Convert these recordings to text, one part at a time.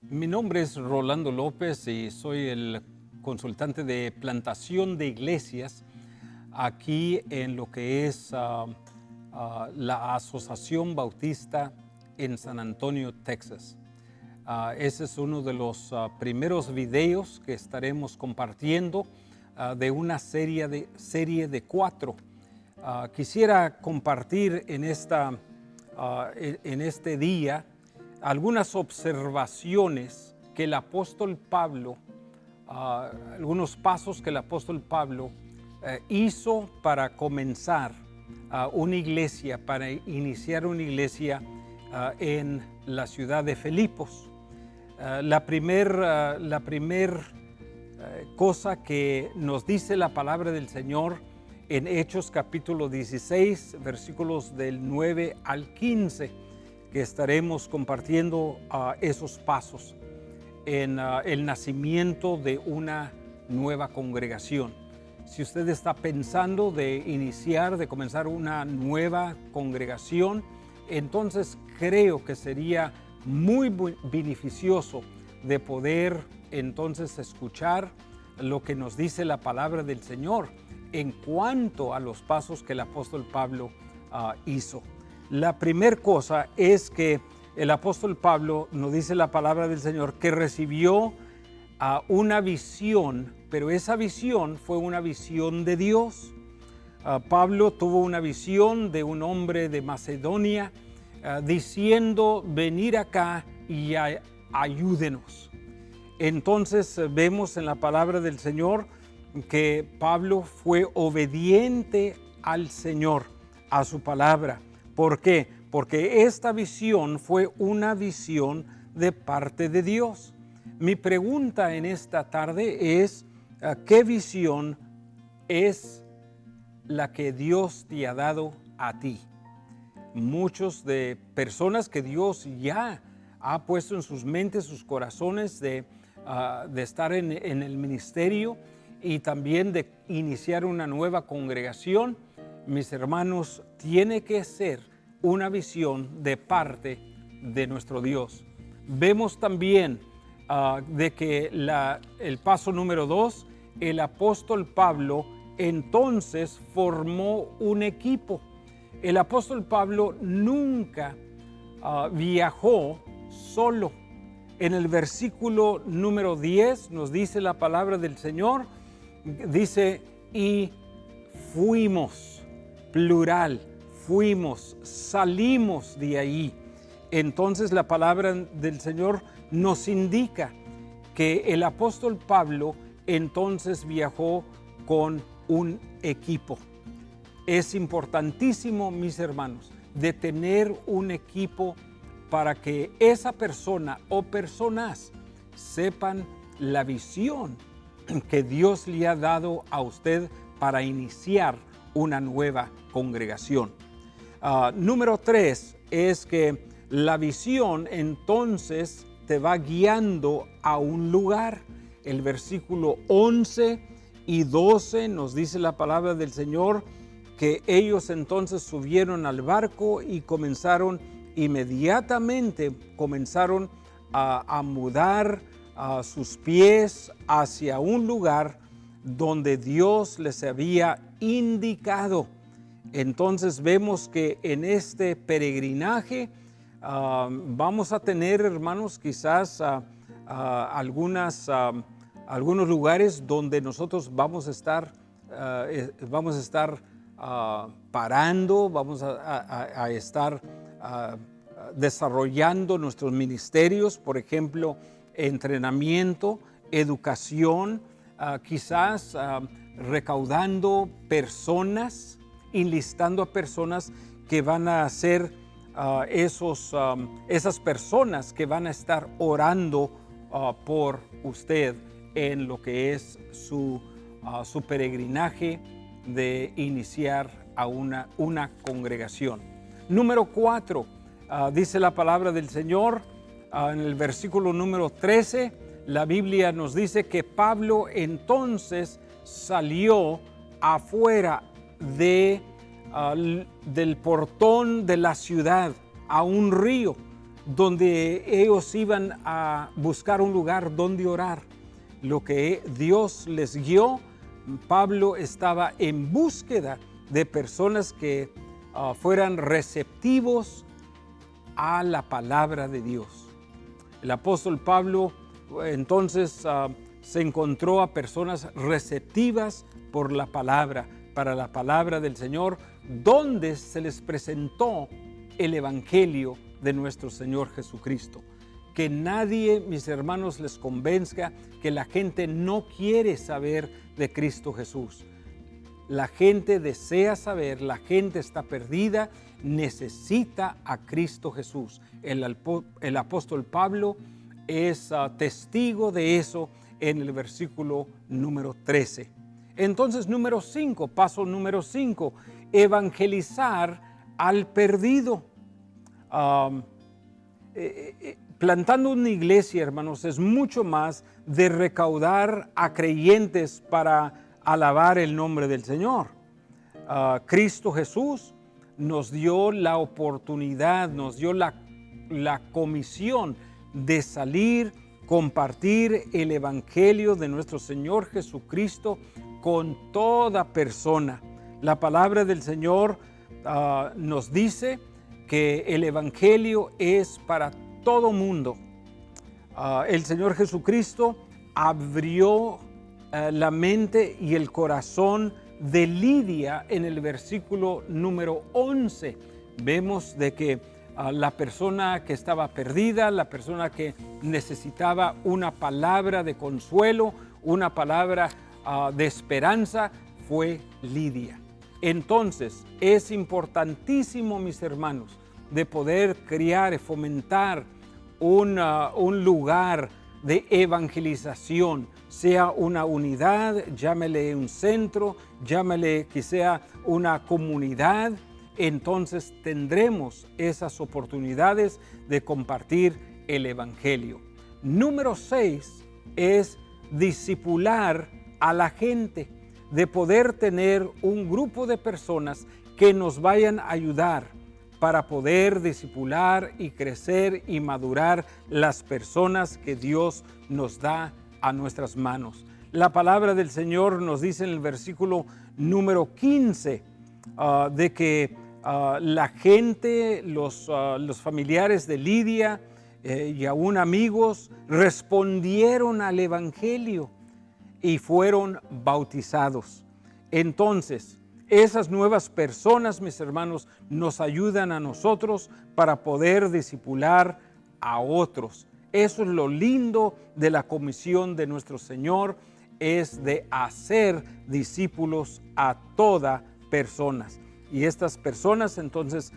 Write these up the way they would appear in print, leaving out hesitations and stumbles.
Mi nombre es Rolando López y soy el consultante de plantación de iglesias aquí en lo que es la Asociación Bautista en San Antonio, Texas. Ese es uno de los primeros videos que estaremos compartiendo de una serie de 4. Quisiera compartir en este día algunas observaciones que el apóstol Pablo, algunos pasos que el apóstol Pablo hizo para comenzar una iglesia, para iniciar una iglesia en la ciudad de Filipos. La primer cosa que nos dice la palabra del Señor en Hechos capítulo 16, versículos del 9 al 15, que estaremos compartiendo esos pasos en el nacimiento de una nueva congregación. Si usted está pensando de comenzar una nueva congregación, entonces creo que sería muy beneficioso de poder entonces escuchar lo que nos dice la palabra del Señor en cuanto a los pasos que el apóstol Pablo hizo. La primera cosa es que el apóstol Pablo nos dice la palabra del Señor que recibió una visión, pero esa visión fue una visión de Dios. Pablo tuvo una visión de un hombre de Macedonia diciendo: venir acá y ayúdenos. Entonces vemos en la palabra del Señor que Pablo fue obediente al Señor, a su palabra. ¿Por qué? Porque esta visión fue una visión de parte de Dios. Mi pregunta en esta tarde es: ¿qué visión es la que Dios te ha dado a ti? Muchos de personas que Dios ya ha puesto en sus mentes, sus corazones de estar en el ministerio y también de iniciar una nueva congregación. Mis hermanos, tiene que ser una visión de parte de nuestro Dios. Vemos también de que el paso número 2, el apóstol Pablo entonces formó un equipo. El apóstol Pablo nunca viajó solo. En el versículo número 10 nos dice la palabra del Señor, dice: y fuimos, plural, fuimos, salimos de ahí. Entonces la palabra del Señor nos indica que el apóstol Pablo entonces viajó con un equipo. Es importantísimo, mis hermanos, de tener un equipo para que esa persona o personas sepan la visión que Dios le ha dado a usted para iniciar una nueva congregación. Número 3 es que la visión entonces te va guiando a un lugar. El versículo 11 y 12 nos dice la palabra del Señor que ellos entonces subieron al barco y inmediatamente comenzaron a mudar sus pies hacia un lugar donde Dios les había indicado. Entonces vemos que en este peregrinaje vamos a tener, hermanos, quizás algunos lugares donde nosotros vamos a estar parando, vamos a estar desarrollando nuestros ministerios, por ejemplo, entrenamiento, educación, quizás recaudando personas, enlistando a personas que van a ser esas personas que van a estar orando por usted en lo que es su peregrinaje de iniciar a una congregación. Número 4, dice la palabra del Señor en el versículo número 13, la Biblia nos dice que Pablo entonces salió afuera del portón de la ciudad a un río. donde ellos iban a buscar un lugar donde orar. Lo que Dios les guió, Pablo estaba en búsqueda de personas que fueran receptivos a la palabra de Dios. El apóstol Pablo entonces se encontró a personas receptivas por la palabra, para la palabra del Señor, donde se les presentó el evangelio de nuestro Señor Jesucristo. Que nadie, mis hermanos, les convenzca que la gente no quiere saber de Cristo Jesús. La gente desea saber, la gente está perdida, necesita a Cristo Jesús. El apóstol Pablo es testigo de eso en el versículo número 13. Entonces, paso número 5, evangelizar al perdido. Plantando una iglesia, hermanos, es mucho más de recaudar a creyentes para alabar el nombre del Señor. Cristo Jesús nos dio la oportunidad, nos dio la comisión de salir, compartir el evangelio de nuestro Señor Jesucristo con toda persona. La palabra del Señor nos dice que el evangelio es para todo mundo. El Señor Jesucristo abrió la mente y el corazón de Lidia en el versículo número 11. Vemos de que la persona que estaba perdida, la persona que necesitaba una palabra de consuelo, una palabra de esperanza, fue Lidia. Entonces, es importantísimo, mis hermanos, de poder crear y fomentar un lugar de evangelización, sea una unidad, llámele un centro, llámele que sea una comunidad. Entonces tendremos esas oportunidades de compartir el evangelio. Número 6 es discipular a la gente, de poder tener un grupo de personas que nos vayan a ayudar para poder discipular y crecer y madurar las personas que Dios nos da a nuestras manos. La palabra del Señor nos dice en el versículo número 15 de que la gente, los familiares de Lidia y aún amigos respondieron al evangelio y fueron bautizados. Entonces, esas nuevas personas, mis hermanos, nos ayudan a nosotros para poder discipular a otros. Eso es lo lindo de la comisión de nuestro Señor, es de hacer discípulos a toda persona. Y estas personas entonces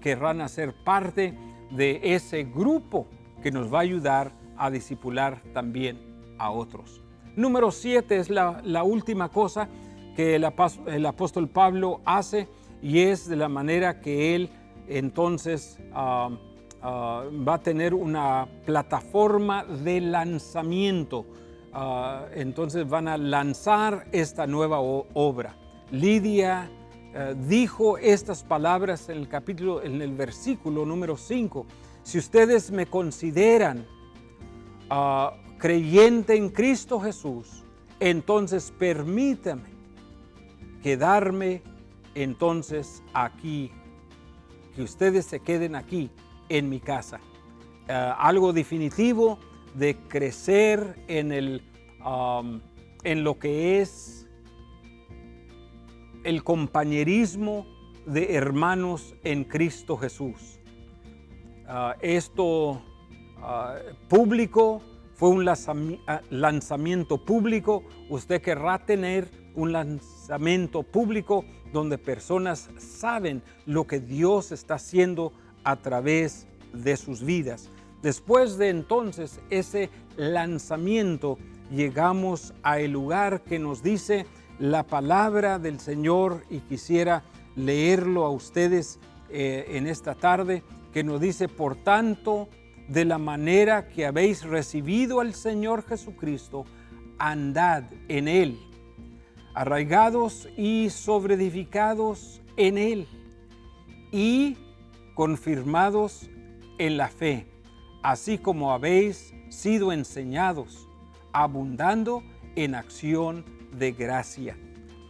querrán hacer parte de ese grupo que nos va a ayudar a discipular también a otros. Número 7 es la última cosa que el apóstol Pablo hace, y es de la manera que él entonces va a tener una plataforma de lanzamiento. Entonces van a lanzar esta nueva obra. Lidia dijo estas palabras en el versículo número 5. Si ustedes me consideran creyente en Cristo Jesús, entonces permítame quedarme entonces aquí, que ustedes se queden aquí en mi casa. Algo definitivo de crecer en lo que es el compañerismo de hermanos en Cristo Jesús. Esto público fue un lanzamiento público. Usted querrá tener un lanzamiento público donde personas saben lo que Dios está haciendo a través de sus vidas. Después de entonces ese lanzamiento, llegamos al lugar que nos dice la palabra del Señor, y quisiera leerlo a ustedes en esta tarde, que nos dice: por tanto, de la manera que habéis recibido al Señor Jesucristo, andad en Él, arraigados y sobreedificados en Él, y confirmados en la fe, así como habéis sido enseñados, abundando en acción de gracia.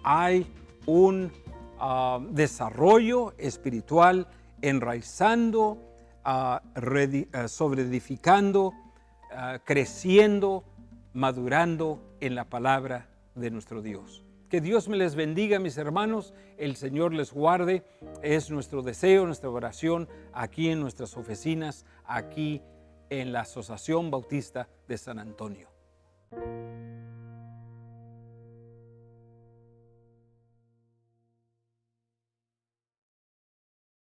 Hay un desarrollo espiritual enraizando, sobreedificando, creciendo, madurando en la palabra de nuestro Dios. Que Dios me les bendiga, mis hermanos. El Señor les guarde. Es nuestro deseo, nuestra oración aquí en nuestras oficinas, aquí en la Asociación Bautista de San Antonio.